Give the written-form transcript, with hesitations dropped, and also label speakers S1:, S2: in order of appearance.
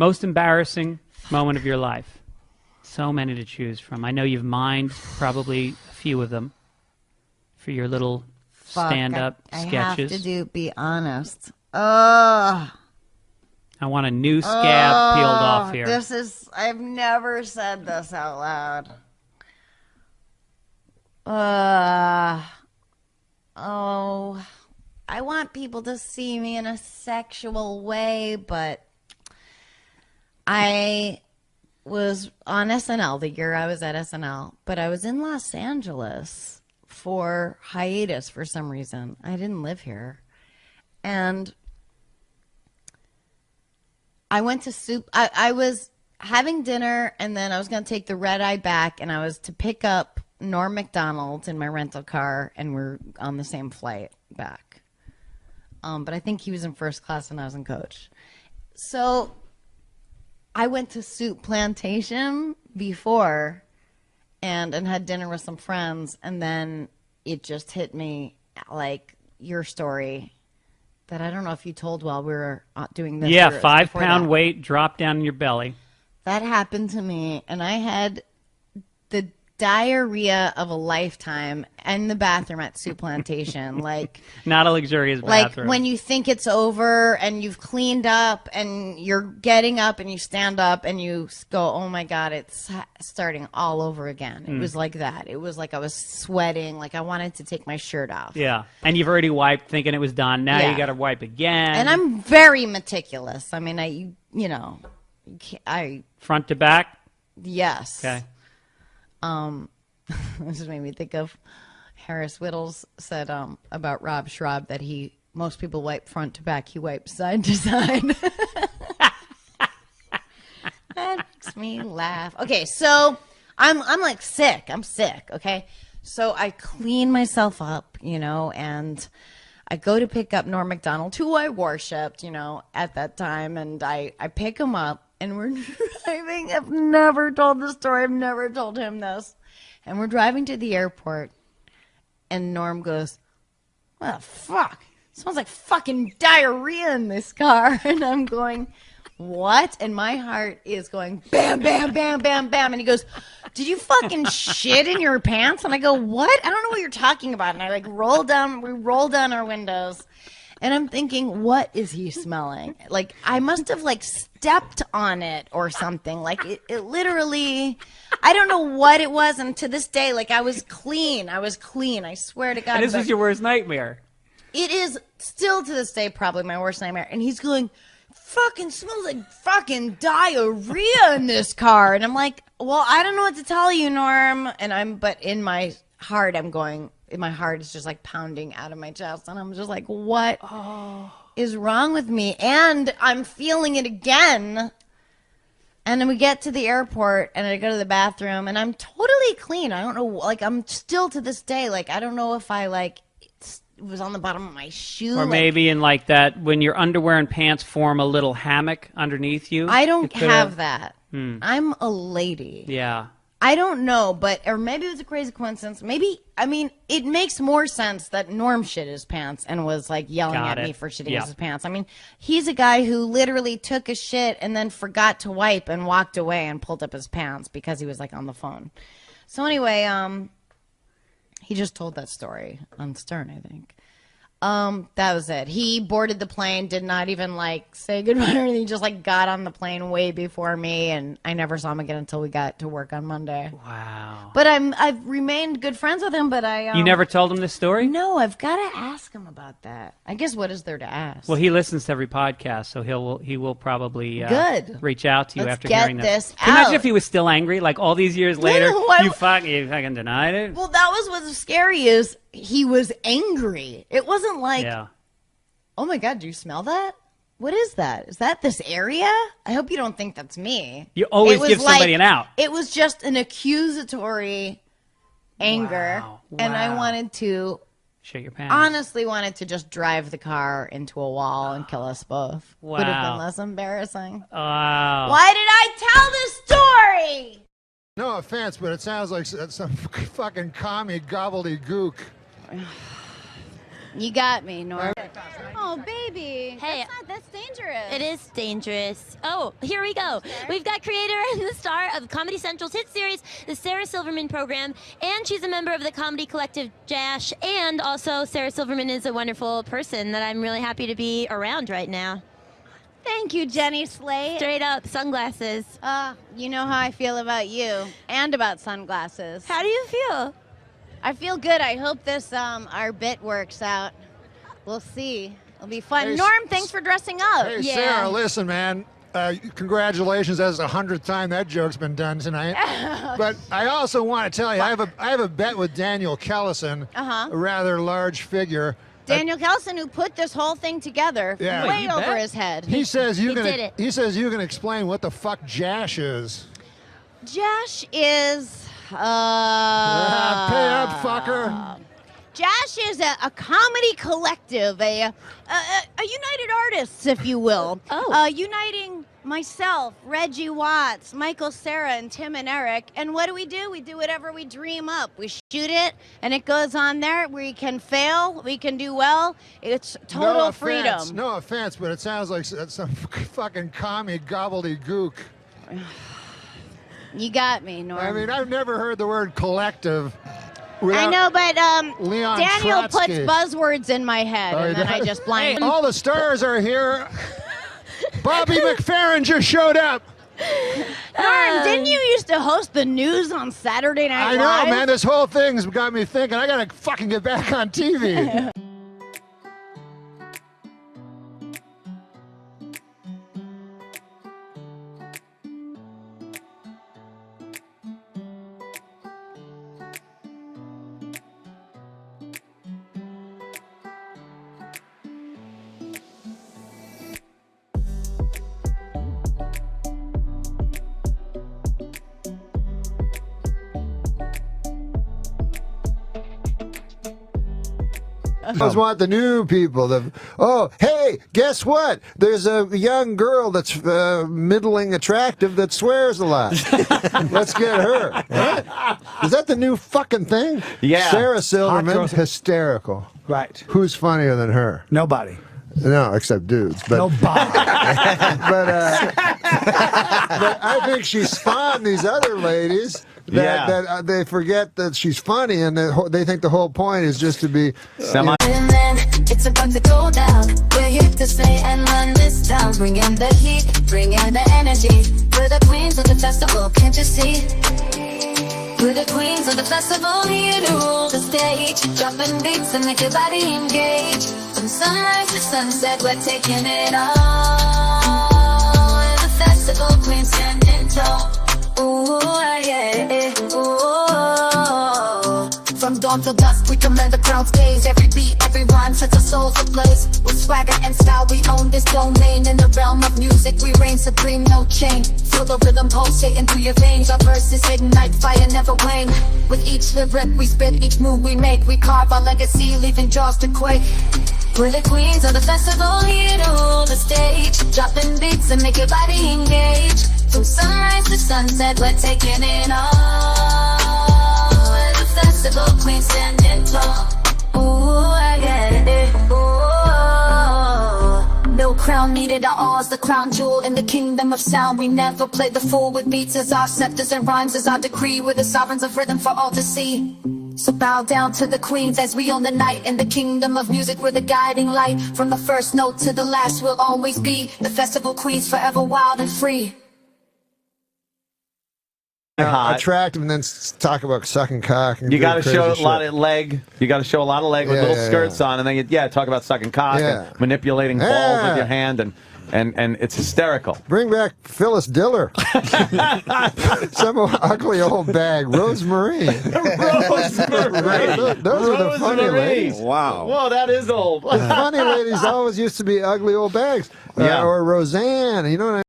S1: Most embarrassing moment of your life. So many to choose from. I know you've mined probably a few of them for your little stand-up sketches.
S2: I have to be honest. Ugh.
S1: I want a new scab peeled off here.
S2: I've never said this out loud. I want people to see me in a sexual way, but I was on SNL the year I was at SNL, but I was in Los Angeles for hiatus for some reason. I didn't live here. And I went to I was having dinner, and then I was going to take the red eye back, and I was to pick up Norm Macdonald in my rental car, and we're on the same flight back. But I think he was in first class and I was in coach. So I went to Soup Plantation before and had dinner with some friends, and then it just hit me like your story that I don't know if you told while we were doing this.
S1: Yeah, 5-pound weight dropped down in your belly.
S2: That happened to me, and I had the diarrhea of a lifetime in the bathroom at Soup Plantation. Like,
S1: not a luxurious bathroom.
S2: Like when you think it's over and you've cleaned up and you're getting up and you stand up and you go, oh my God, it's starting all over again. It was like that. It was like I was sweating, like I wanted to take my shirt off.
S1: Yeah, and you've already wiped thinking it was done. Now you got to wipe again.
S2: And I'm very meticulous. I mean, I
S1: front to back?
S2: Yes.
S1: Okay.
S2: This just made me think of Harris Whittles said about Rob Schraub that most people wipe front to back, he wipes side to side. That makes me laugh. Okay, so I'm like sick. I'm sick. Okay, so I clean myself up, and I go to pick up Norm Macdonald, who I worshipped, at that time, and I pick him up. And we're driving. I've never told the story. I've never told him this. And we're driving to the airport. And Norm goes, what the fuck? It smells like fucking diarrhea in this car. And I'm going, what? And my heart is going bam, bam, bam, bam, bam. And he goes, did you fucking shit in your pants? And I go, what? I don't know what you're talking about. And I we roll down our windows. And I'm thinking, what is he smelling? Like, I must have, stepped on it or something. Like, it literally, I don't know what it was. And to this day, I was clean. I swear to God.
S1: And this was your worst nightmare.
S2: It is still to this day probably my worst nightmare. And he's going, fucking smells like fucking diarrhea in this car. And I'm like, well, I don't know what to tell you, Norm. But in my heart, my heart is just pounding out of my chest, and I'm just like, what is wrong with me? And I'm feeling it again. And then we get to the airport, and I go to the bathroom, and I'm totally clean. I don't know, I'm still to this day, I don't know if I it was on the bottom of my shoe,
S1: or maybe in that when your underwear and pants form a little hammock underneath you.
S2: I don't have that. I'm a lady.
S1: Yeah.
S2: I don't know, or maybe it was a crazy coincidence. It makes more sense that Norm shit his pants and was yelling at me for shitting his pants. He's a guy who literally took a shit and then forgot to wipe and walked away and pulled up his pants because he was on the phone. So anyway, he just told that story on Stern, I think. That was it. He boarded the plane, did not even say goodbye or anything. He just got on the plane way before me, and I never saw him again until we got to work on Monday.
S1: Wow.
S2: But I've remained good friends with him, but
S1: You never told him this story?
S2: No, I've got to ask him about that. I guess what is there to ask?
S1: Well, he listens to every podcast, so he will probably reach out to you after hearing this.
S2: Can you
S1: imagine if he was still angry, all these years later, you fucking denied it?
S2: Well, that was what's scary is he was angry. It wasn't oh my God, do you smell that? What is that? Is that this area? I hope you don't think that's me.
S1: You always give somebody an out.
S2: It was just an accusatory anger.
S1: Wow.
S2: And I wanted to,
S1: shit your pants.
S2: honestly wanted to just drive the car into a wall and kill us both.
S1: Wow.
S2: Would have been less embarrassing.
S1: Wow.
S2: Why did I tell this story?
S3: No offense, but it sounds like some fucking commie gobbledygook.
S2: You got me, Norm. Oh, baby.
S3: Hey.
S2: That's dangerous.
S3: It is dangerous. Oh, here we go. We've got creator and the star of Comedy Central's hit series, the Sarah Silverman program, and she's a member of the comedy collective Jash, and also Sarah Silverman is a wonderful person that I'm really happy to be around right now.
S2: Thank you, Jenny Slate.
S3: Straight up, sunglasses.
S2: You know how I feel about you and about sunglasses.
S3: How do you feel?
S2: I feel good. I hope this our bit works out. We'll see. It'll be fun.
S4: Hey,
S2: Norm, thanks for dressing up.
S4: Hey,
S3: Yeah.
S4: Sarah, listen, man. Congratulations. That's the 100th time that joke's been done tonight. But I also want to tell you, I have a bet with Daniel Kellison, a rather large figure.
S2: Daniel Kellison, who put this whole thing together,
S4: Yeah.
S2: way
S1: Wait,
S2: over his head.
S4: He says you
S3: did
S4: can.
S3: it.
S4: He says you can explain what the fuck Jash is.
S2: Jash is.
S4: Pay up, fucker.
S2: Jash is a comedy collective, a United Artists, if you will. Uniting myself, Reggie Watts, Michael Cera, and Tim and Eric. And what do? We do whatever we dream up. We shoot it, and it goes on there. We can fail, we can do well. It's total freedom.
S4: No offense, but it sounds like some fucking commie gobbledygook.
S2: You got me, Norm.
S4: I mean, I've never heard the word collective.
S2: I know, but
S4: Leon
S2: Daniel
S4: Trotsky.
S2: puts buzzwords in my head, and then I just blind.
S4: All the stars are here. Bobby McFerrin just showed up.
S2: Norm, didn't you used to host the news on Saturday Night
S4: I
S2: Live?
S4: know, man. This whole thing's got me thinking. I gotta fucking get back on TV. I just want the new people. Hey, guess what? There's a young girl that's middling attractive that swears a lot. Let's get her. Right? Is that the new fucking thing?
S5: Yeah.
S4: Sarah Silverman, hysterical.
S5: Right.
S4: Who's funnier than her?
S5: Nobody.
S4: No, except dudes. But,
S5: Nobody.
S4: but I think she spawned these other ladies that they forget that she's funny, and they think the whole point is just to be
S5: Semi.
S6: It's about to go down. We're here to stay and run this town. Bring in the heat, bring in the energy. We're the queens of the festival, can't you see? We're the queens of the festival, here to rule the stage. Dropping beats and make your body engage. From sunrise to sunset, we're taking it all. We're the festival queens standing tall. Ooh, yeah, ooh. From dawn till dusk, we command the crowd's gaze. Every beat, every rhyme sets our souls ablaze. With swagger and style, we own this domain. In the realm of music, we reign supreme, no chain. Feel the rhythm pulsating through your veins. Our verses ignite fire, never wane. With each lyric we spit, each move we make, we carve our legacy, leaving jaws to quake. We're the queens of the festival, here to rule the stage. Dropping beats and make your body engage. From sunrise to sunset, we're taking it all. We're the festival queens standing tall. Ooh, yeah, ooh. No crown needed, our all's the crown jewel in the kingdom of sound. We never play the fool with beats as our scepters and rhymes as our decree. We're the sovereigns of rhythm for all to see. So bow down to the queens as we own the night. In the kingdom of music, we're the guiding light. From the first note to the last, we'll always be the festival queens, forever wild and free.
S4: attractive, and then talk about sucking cock. And
S5: You got to show a
S4: shit.
S5: lot of leg. You got to show a lot of leg with little skirts on, and then talk about sucking cock and manipulating balls with your hand, and it's hysterical.
S4: Bring back Phyllis Diller. Some ugly old bag. Rosemary.
S5: Rosemary.
S4: Those are the funny ladies.
S5: Wow. Whoa, that is old.
S4: The funny ladies always used to be ugly old bags. Or Roseanne. You know what I mean?